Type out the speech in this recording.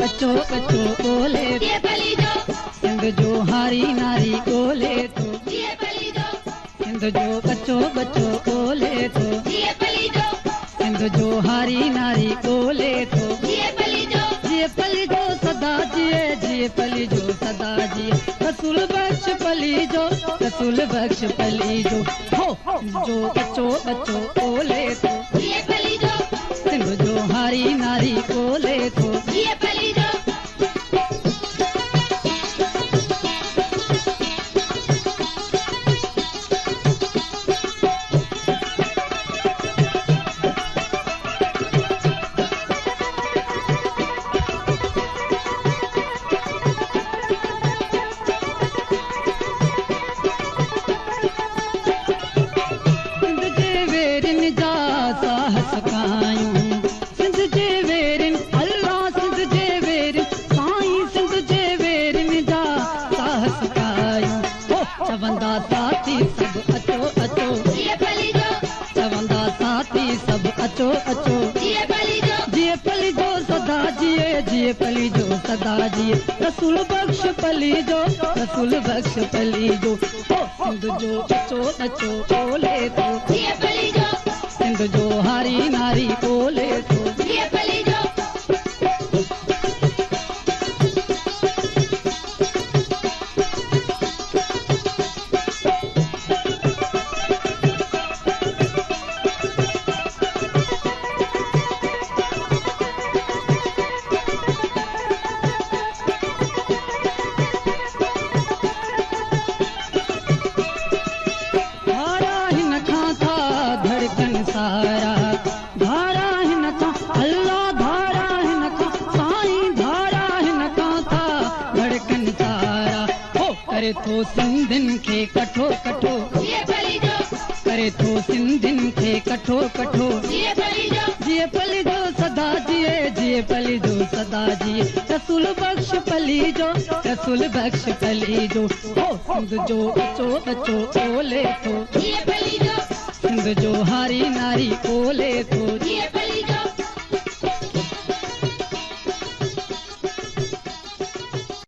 कचो कचो बोले सिंध जो हारी नारी बोले तो सिंध जो कचो कचो बोले तो सिंध जो हारी नारी बोले तो जिए पली जो सदा जिए पली जो सदा जिए रसूल बख्श पली जो रसूल बख्श पली जो हो जो कचो कचो बोले तो सिंध जो हारी नारी बोले तो सिंध जे वेरिन अल्लाह सिंध जे वेरिन साईं सिंध जे वेरिन जा साहस कायूं चवंदा साथी सब अचो अचो चवंदा साथी सब अचो अचो जिए पली जो सदा जिए पली जो सदा जिए रसूल बख्श पली जो रसूल बख्श पली जो सिंध जो अचो अचो बोले तो सिंध जो हारी नारी बोले तो धारा हिन खां अल्लाह धारा हिन खां साईं धारा हिन खां था धड़कन सारा हो करे थो सिंधिन खे कठो कठो करे थो सिंधिन खे कठो कठो जिए पली जो सदा जिए पली जो सदा जिए रसूल बख्श पली जो रसूल बख्श पली जो हो सिंध जो अचो अचो बोले तो सिंध जो हारी नारी बोले तो